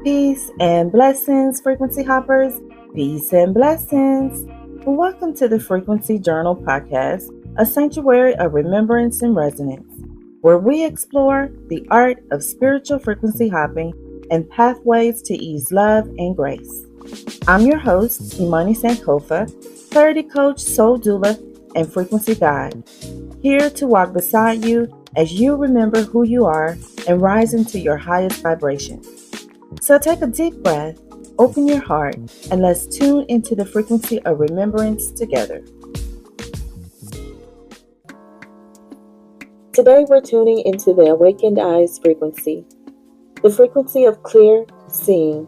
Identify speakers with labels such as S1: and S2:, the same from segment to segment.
S1: Peace and blessings, frequency hoppers. Peace and blessings. Welcome to the Frequency Journal Podcast, a sanctuary of remembrance and resonance, where we explore the art of spiritual frequency hopping and pathways to ease love and grace. I'm your host, Imani Sankofa, clarity coach, soul doula, and frequency guide, here to walk beside you as you remember who you are and rise into your highest vibration. So take a deep breath, open your heart, and let's tune into the frequency of remembrance together. Today we're tuning into the awakened eyes frequency, the frequency of clear seeing,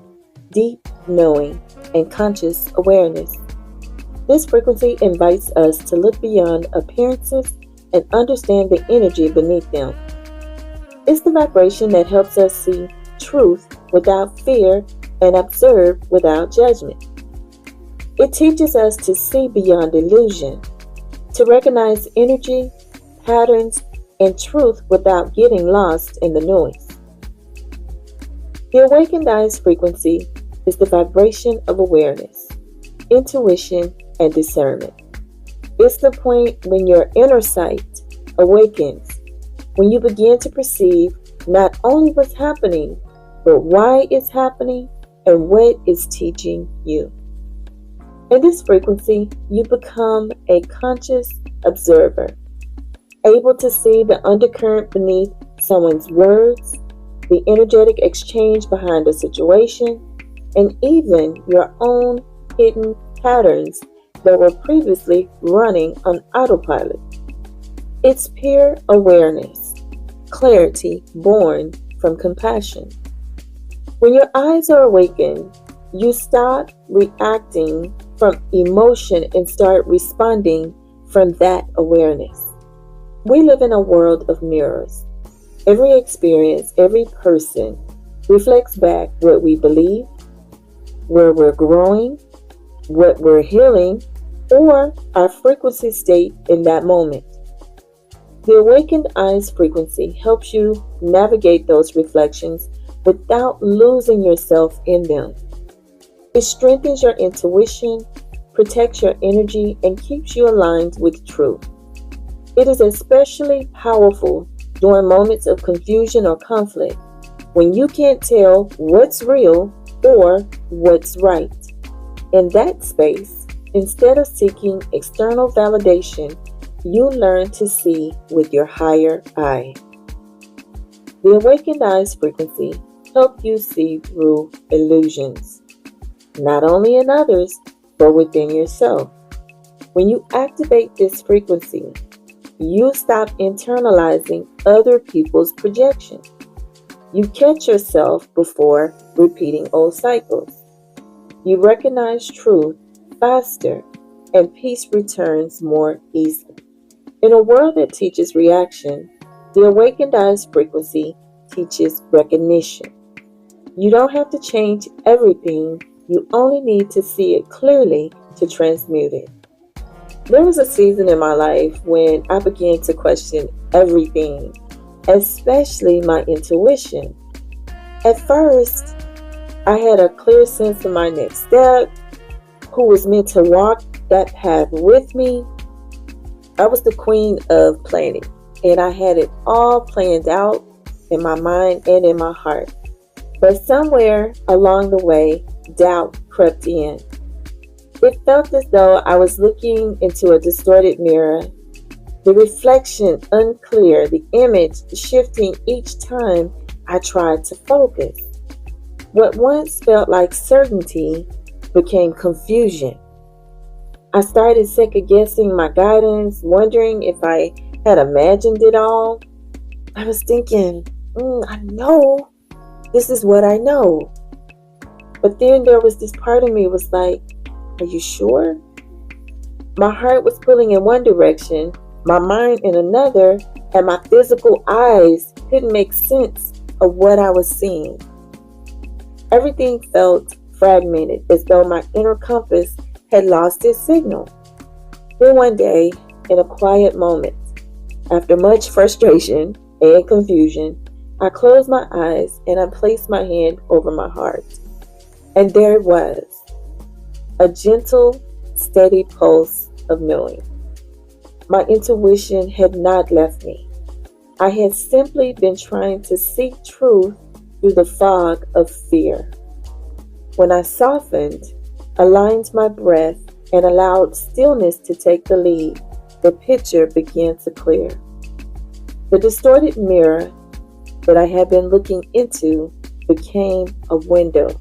S1: deep knowing, and conscious awareness. This frequency invites us to look beyond appearances and understand the energy beneath them. It's the vibration that helps us see truth without fear and observe without judgment. It teaches us to see beyond illusion, to recognize energy, patterns, and truth without getting lost in the noise. The awakened eyes frequency is the vibration of awareness, intuition, and discernment. It's the point when your inner sight awakens, when you begin to perceive not only what's happening, but why it's happening and what it's teaching you. In this frequency, you become a conscious observer, able to see the undercurrent beneath someone's words, the energetic exchange behind a situation, and even your own hidden patterns that were previously running on autopilot. It's pure awareness, clarity born from compassion. When your eyes are awakened, you stop reacting from emotion and start responding from that awareness. We live in a world of mirrors. Every experience, every person reflects back what we believe, where we're growing, what we're healing, or our frequency state in that moment. The awakened eyes frequency helps you navigate those reflections without losing yourself in them. It strengthens your intuition, protects your energy, and keeps you aligned with truth. It is especially powerful during moments of confusion or conflict, when you can't tell what's real or what's right. In that space, instead of seeking external validation, you learn to see with your higher eye. The awakened eyes frequency help you see through illusions, not only in others, but within yourself. When you activate this frequency, you stop internalizing other people's projections. You catch yourself before repeating old cycles. You recognize truth faster, and peace returns more easily. In a world that teaches reaction, the awakened eyes frequency teaches recognition. You don't have to change everything, you only need to see it clearly to transmute it. There was a season in my life when I began to question everything, especially my intuition. At first, I had a clear sense of my next step, who was meant to walk that path with me. I was the queen of planning, and I had it all planned out in my mind and in my heart. But somewhere along the way, doubt crept in. It felt as though I was looking into a distorted mirror, the reflection unclear, the image shifting each time I tried to focus. What once felt like certainty became confusion. I started second-guessing my guidance, wondering if I had imagined it all. I was thinking, I know this is what I know. But then there was this part of me was like, are you sure? My heart was pulling in one direction, my mind in another, and my physical eyes couldn't make sense of what I was seeing. Everything felt fragmented, as though my inner compass had lost its signal. Then one day, in a quiet moment, after much frustration and confusion, I closed my eyes and I placed my hand over my heart. And there it was, a gentle, steady pulse of knowing. My intuition had not left me. I had simply been trying to seek truth through the fog of fear. When I softened, aligned my breath, and allowed stillness to take the lead, the picture began to clear. The distorted mirror that I had been looking into became a window,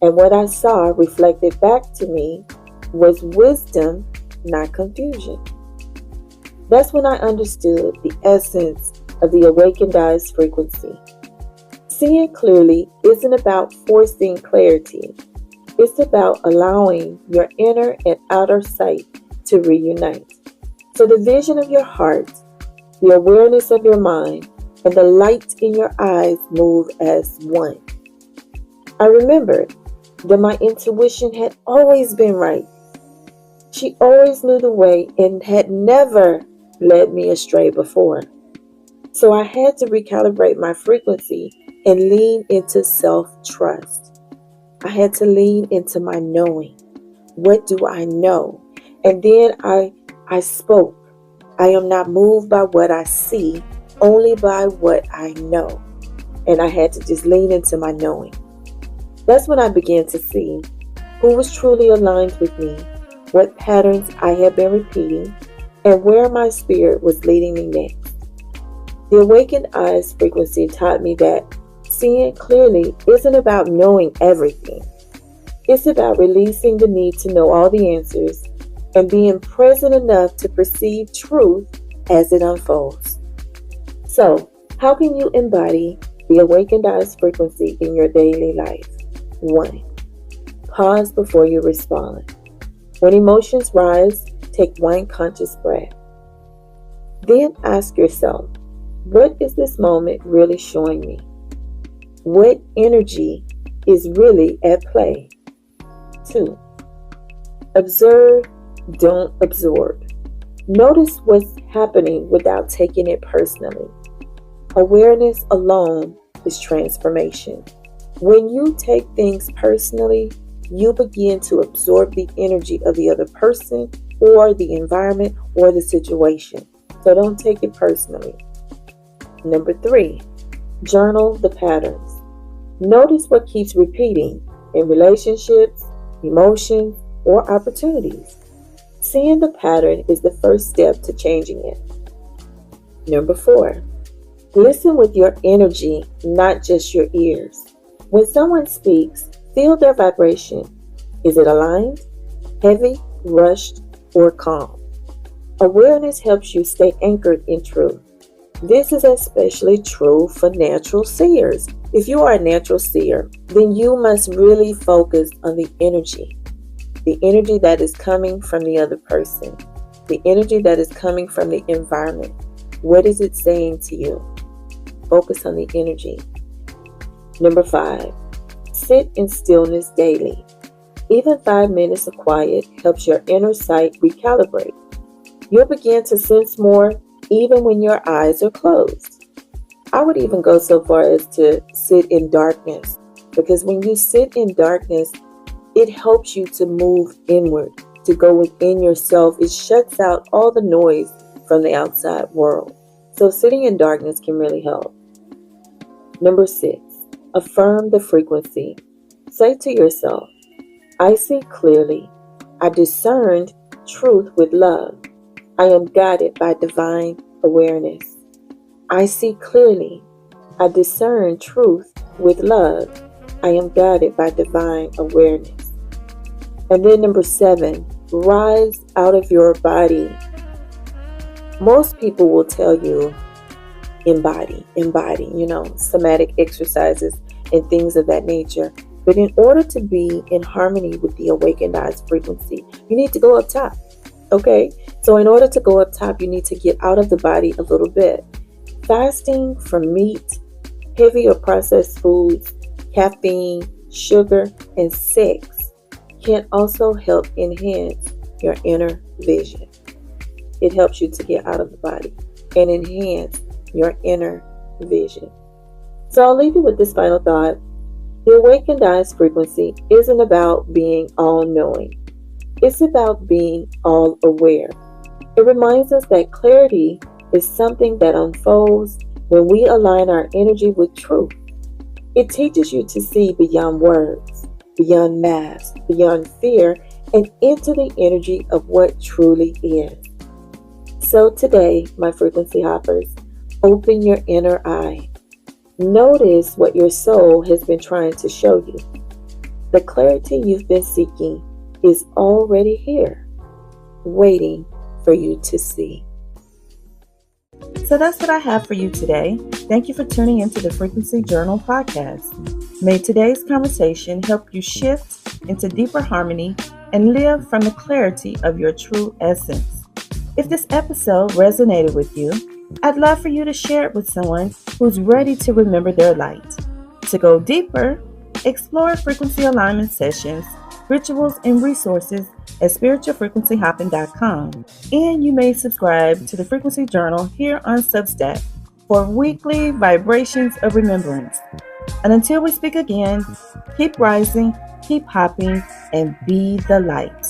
S1: and what I saw reflected back to me was wisdom, not confusion. That's when I understood the essence of the awakened eyes frequency. Seeing clearly isn't about forcing clarity. It's about allowing your inner and outer sight to reunite. So the vision of your heart, the awareness of your mind, and the light in your eyes move as one. I remembered that my intuition had always been right. She always knew the way and had never led me astray before. So I had to recalibrate my frequency and lean into self-trust. I had to lean into my knowing. What do I know? And then I spoke. I am not moved by what I see, only by what I know. And I had to just lean into my knowing. That's when I began to see who was truly aligned with me, what patterns I had been repeating, and where my spirit was leading me next. The awakened eyes frequency taught me that seeing clearly isn't about knowing everything. It's about releasing the need to know all the answers and being present enough to perceive truth as it unfolds. So, how can you embody the awakened eyes frequency in your daily life? 1. Pause before you respond. When emotions rise, take one conscious breath. Then ask yourself, what is this moment really showing me? What energy is really at play? 2. Observe, don't absorb. Notice what's happening without taking it personally. Awareness alone is transformation. When you take things personally, you begin to absorb the energy of the other person or the environment or the situation. So don't take it personally. 3, journal the patterns. Notice what keeps repeating in relationships, emotions, or opportunities. Seeing the pattern is the first step to changing it. 4, listen with your energy, not just your ears. When someone speaks, feel their vibration. Is it aligned, heavy, rushed, or calm? Awareness helps you stay anchored in truth. This is especially true for natural seers. If you are a natural seer, then you must really focus on the energy that is coming from the other person, the energy that is coming from the environment. What is it saying to you? Focus on the energy. 5, sit in stillness daily. Even 5 minutes of quiet helps your inner sight recalibrate. You'll begin to sense more even when your eyes are closed. I would even go so far as to sit in darkness, because when you sit in darkness, it helps you to move inward, to go within yourself. It shuts out all the noise from the outside world. So sitting in darkness can really help. 6, affirm the frequency. Say to yourself, I see clearly. I discerned truth with love. I am guided by divine awareness. I see clearly. I discern truth with love. I am guided by divine awareness. And then 7, rise out of your body. Most people will tell you, embody, somatic exercises and things of that nature. But in order to be in harmony with the awakened eyes frequency, you need to go up top. Okay? So in order to go up top, you need to get out of the body a little bit. Fasting from meat, heavy or processed foods, caffeine, sugar, and sex can also help enhance your inner vision. It helps you to get out of the body and enhance your inner vision. So I'll leave you with this final thought. The awakened eyes frequency isn't about being all knowing, it's about being all aware. It reminds us that clarity is something that unfolds when we align our energy with truth. It teaches you to see beyond words, beyond masks, beyond fear, and into the energy of what truly is. So today, my frequency hoppers, open your inner eye. Notice what your soul has been trying to show you. The clarity you've been seeking is already here, waiting for you to see. So that's what I have for you today. Thank you for tuning into the Frequency Journal podcast. May today's conversation help you shift into deeper harmony and live from the clarity of your true essence. If this episode resonated with you, I'd love for you to share it with someone who's ready to remember their light. To go deeper, explore frequency alignment sessions, rituals, and resources at spiritualfrequencyhopping.com. And you may subscribe to the Frequency Journal here on Substack for weekly vibrations of remembrance. And until we speak again, keep rising, keep hopping, and be the light.